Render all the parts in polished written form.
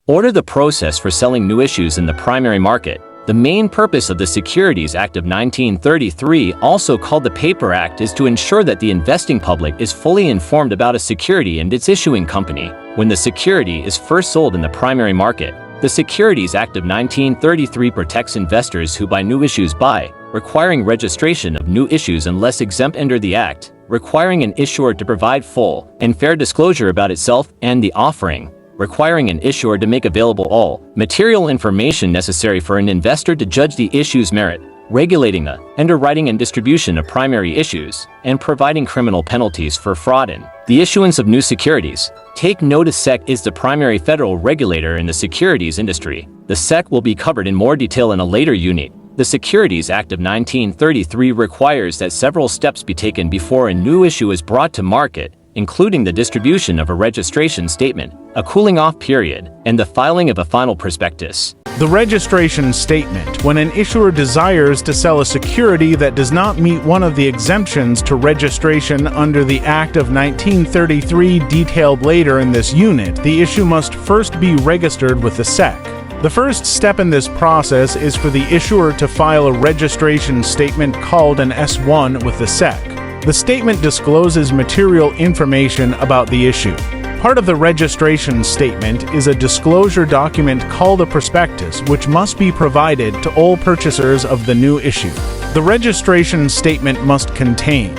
Order the process for selling new issues in the primary market. The main purpose of the Securities Act of 1933, also called the Paper Act, is to ensure that the investing public is fully informed about a security and its issuing company when the security is first sold in the primary market. The Securities Act of 1933 protects investors who buy new issues by requiring registration of new issues unless exempt under the Act, requiring an issuer to provide full and fair disclosure about itself and the offering, requiring an issuer to make available all material information necessary for an investor to judge the issue's merit, regulating the underwriting and distribution of primary issues, and providing criminal penalties for fraud in the issuance of new securities. Take note, SEC is the primary federal regulator in the securities industry. The SEC will be covered in more detail in a later unit. The Securities Act of 1933 requires that several steps be taken before a new issue is brought to market, including the distribution of a registration statement, a cooling-off period, and the filing of a final prospectus. The registration statement: when an issuer desires to sell a security that does not meet one of the exemptions to registration under the Act of 1933 detailed later in this unit, the issue must first be registered with the SEC. The first step in this process is for the issuer to file a registration statement called an S-1 with the SEC. The statement discloses material information about the issue. Part of the registration statement is a disclosure document called a prospectus, which must be provided to all purchasers of the new issue. The registration statement must contain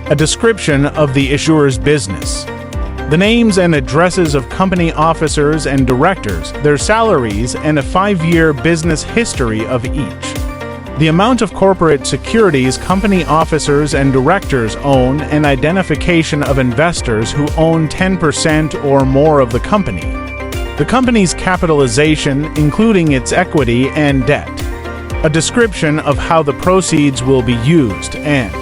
a description of the issuer's business, the names and addresses of company officers and directors, their salaries, and a 5-year business history of each, the amount of corporate securities company officers and directors own, and identification of investors who own 10% or more of the company, the company's capitalization, including its equity and debt, a description of how the proceeds will be used, and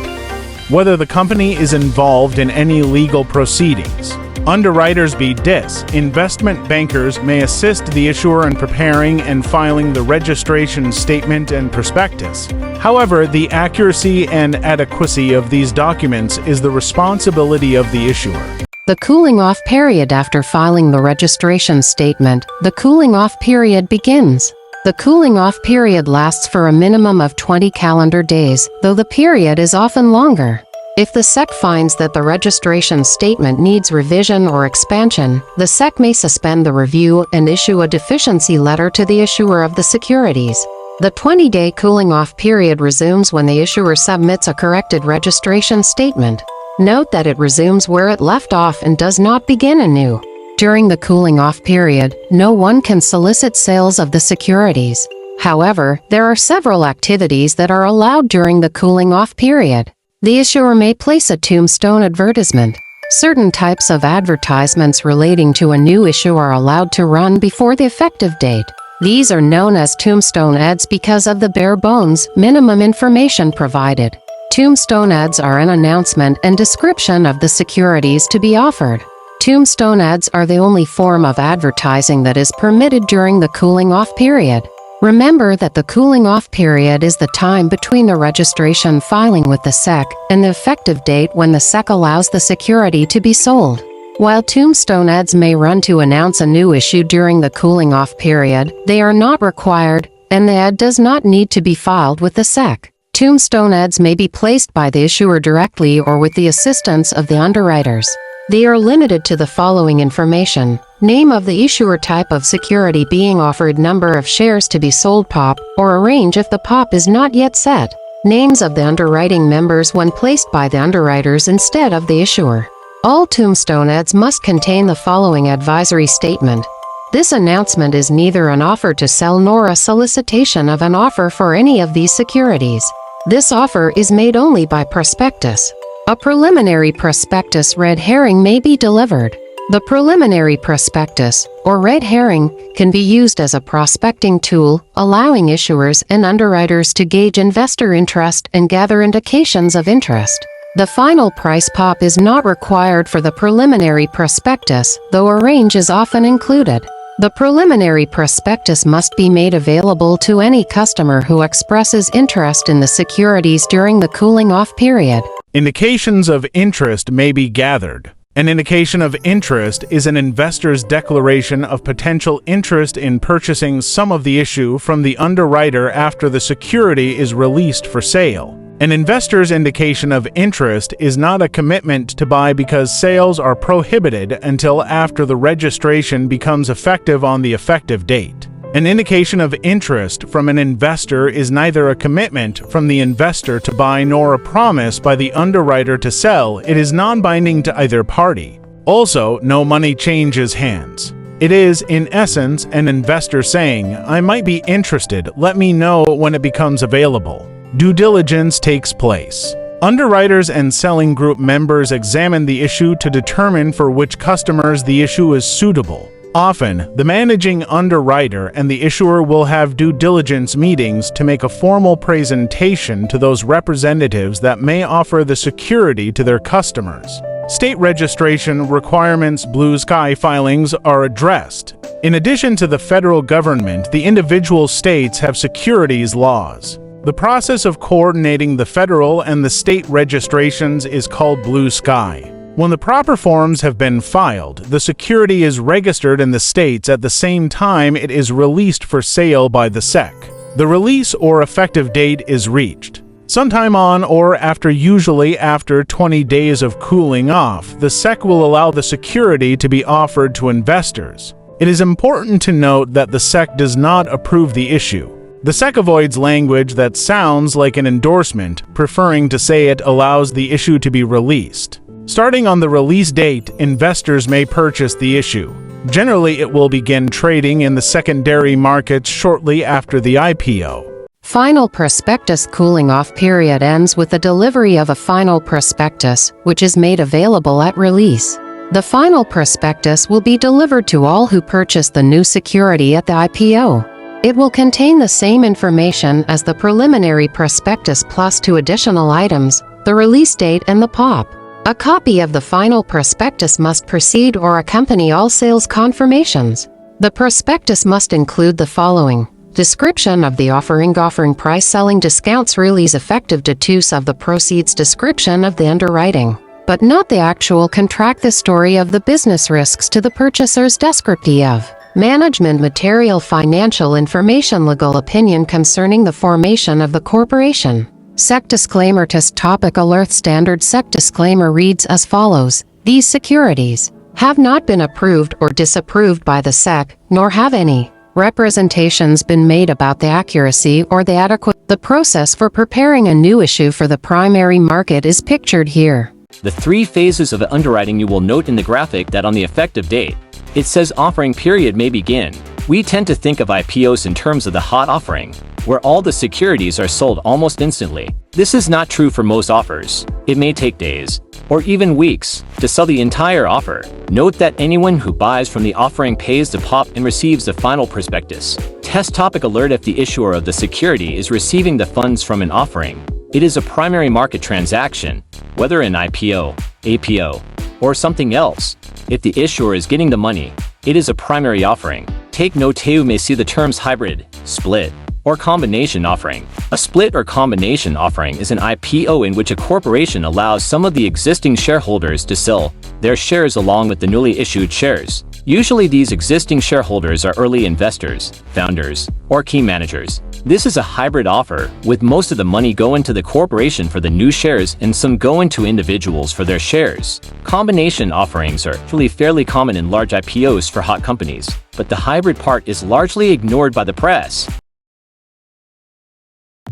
whether the company is involved in any legal proceedings. Underwriters be dis. Investment bankers may assist the issuer in preparing and filing the registration statement and prospectus. However, the accuracy and adequacy of these documents is the responsibility of the issuer. The cooling-off period. After filing the registration statement, the cooling-off period begins. The cooling-off period lasts for a minimum of 20 calendar days, though the period is often longer. If the SEC finds that the registration statement needs revision or expansion, the SEC may suspend the review and issue a deficiency letter to the issuer of the securities. The 20-day cooling-off period resumes when the issuer submits a corrected registration statement. Note that it resumes where it left off and does not begin anew. During the cooling-off period, no one can solicit sales of the securities. However, there are several activities that are allowed during the cooling-off period. The issuer may place a tombstone advertisement. Certain types of advertisements relating to a new issue are allowed to run before the effective date. These are known as tombstone ads because of the bare-bones, minimum information provided. Tombstone ads are an announcement and description of the securities to be offered. Tombstone ads are the only form of advertising that is permitted during the cooling-off period. Remember that the cooling-off period is the time between the registration filing with the SEC and the effective date when the SEC allows the security to be sold. While tombstone ads may run to announce a new issue during the cooling-off period, they are not required, and the ad does not need to be filed with the SEC. Tombstone ads may be placed by the issuer directly or with the assistance of the underwriters. They are limited to the following information: name of the issuer, type of security being offered, number of shares to be sold, POP, or a range if the POP is not yet set, names of the underwriting members when placed by the underwriters instead of the issuer. All tombstone ads must contain the following advisory statement. This announcement is neither an offer to sell nor a solicitation of an offer for any of these securities. This offer is made only by prospectus. A preliminary prospectus red herring may be delivered. The preliminary prospectus, or red herring, can be used as a prospecting tool, allowing issuers and underwriters to gauge investor interest and gather indications of interest. The final price POP is not required for the preliminary prospectus, though a range is often included. The preliminary prospectus must be made available to any customer who expresses interest in the securities during the cooling-off period. Indications of interest may be gathered. An indication of interest is an investor's declaration of potential interest in purchasing some of the issue from the underwriter after the security is released for sale. An investor's indication of interest is not a commitment to buy because sales are prohibited until after the registration becomes effective on the effective date. An indication of interest from an investor is neither a commitment from the investor to buy nor a promise by the underwriter to sell. It is non-binding to either party. Also, no money changes hands. It is, in essence, an investor saying, "I might be interested, let me know when it becomes available." Due diligence takes place. Underwriters and selling group members examine the issue to determine for which customers the issue is suitable. Often, the managing underwriter and the issuer will have due diligence meetings to make a formal presentation to those representatives that may offer the security to their customers. State registration requirements, blue sky filings are addressed. In addition to the federal government, the individual states have securities laws. The process of coordinating the federal and the state registrations is called blue sky. When the proper forms have been filed, the security is registered in the states at the same time it is released for sale by the SEC. The release or effective date is reached. Sometime on or after, usually after 20 days of cooling off, the SEC will allow the security to be offered to investors. It is important to note that the SEC does not approve the issue. The SEC avoids language that sounds like an endorsement, preferring to say it allows the issue to be released. Starting on the release date, investors may purchase the issue. Generally, it will begin trading in the secondary markets shortly after the IPO. Final prospectus cooling-off period ends with the delivery of a final prospectus, which is made available at release. The final prospectus will be delivered to all who purchase the new security at the IPO. It will contain the same information as the preliminary prospectus plus 2 additional items, the release date and the POP. A copy of the final prospectus must precede or accompany all sales confirmations. The prospectus must include the following: description of the offering price, selling discounts, release effective details of the proceeds, description of the underwriting, but not the actual contract, the story of the business risks to the purchaser's descriptive, management material, financial information, legal opinion concerning the formation of the corporation. SEC disclaimer. Test topic alert. Standard SEC disclaimer reads as follows: these securities have not been approved or disapproved by the SEC, nor have any representations been made about the accuracy or the adequate. The process for preparing a new issue for the primary market is pictured here. The 3 phases of underwriting. You will note in the graphic that on the effective date, it says offering period may begin. We tend to think of IPOs in terms of the hot offering, where all the securities are sold almost instantly. This is not true for most offers. It may take days, or even weeks, to sell the entire offer. Note that anyone who buys from the offering pays the POP and receives the final prospectus. Test topic alert. If the issuer of the security is receiving the funds from an offering, it is a primary market transaction, whether an IPO, APO, or something else. If the issuer is getting the money, it is a primary offering. Take note, you may see the terms hybrid, split, or combination offering. A split or combination offering is an IPO in which a corporation allows some of the existing shareholders to sell their shares along with the newly issued shares. Usually these existing shareholders are early investors, founders, or key managers. This is a hybrid offer, with most of the money go into the corporation for the new shares and some go into individuals for their shares. Combination offerings are actually fairly common in large IPOs for hot companies, but the hybrid part is largely ignored by the press.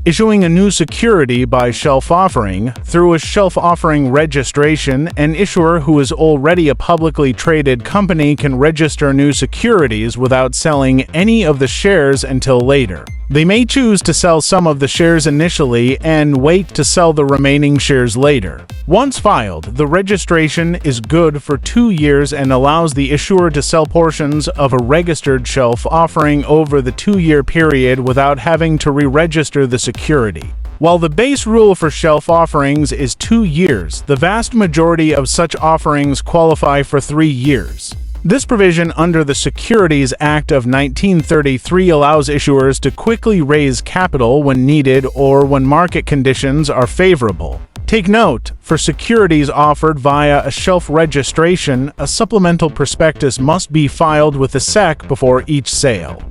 Issuing a new security by shelf offering. Through a shelf offering registration, an issuer who is already a publicly traded company can register new securities without selling any of the shares until later. They may choose to sell some of the shares initially and wait to sell the remaining shares later. Once filed, the registration is good for 2 years and allows the issuer to sell portions of a registered shelf offering over the 2-year period without having to re-register the security. While the base rule for shelf offerings is 2 years, the vast majority of such offerings qualify for 3 years. This provision under the Securities Act of 1933 allows issuers to quickly raise capital when needed or when market conditions are favorable. Take note, for securities offered via a shelf registration, a supplemental prospectus must be filed with the SEC before each sale.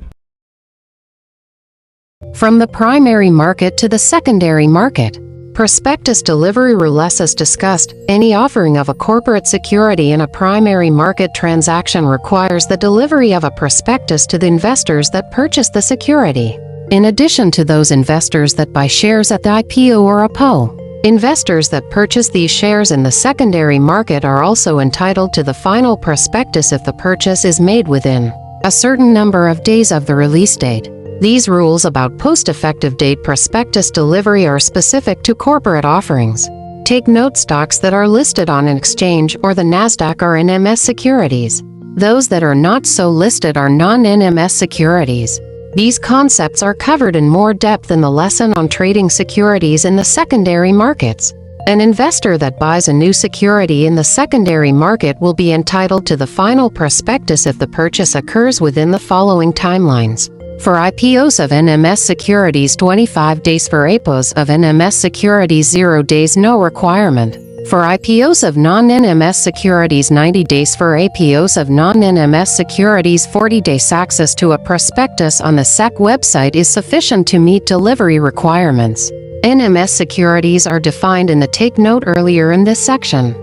From the primary market to the secondary market. Prospectus delivery rules. As discussed, any offering of a corporate security in a primary market transaction requires the delivery of a prospectus to the investors that purchase the security. In addition to those investors that buy shares at the IPO or IPO, investors that purchase these shares in the secondary market are also entitled to the final prospectus if the purchase is made within a certain number of days of the release date. These rules about post-effective date prospectus delivery are specific to corporate offerings. Take note, stocks that are listed on an exchange or the NASDAQ are NMS securities. Those that are not so listed are non-NMS securities. These concepts are covered in more depth in the lesson on trading securities in the secondary markets. An investor that buys a new security in the secondary market will be entitled to the final prospectus if the purchase occurs within the following timelines. For IPOs of NMS securities, 25 days. For IPOs of NMS securities, 0 days, no requirement. For IPOs of non-NMS securities, 90 days. For IPOs of non-NMS securities, 40 days. Access to a prospectus on the SEC website is sufficient to meet delivery requirements. NMS securities are defined in the Take Note earlier in this section.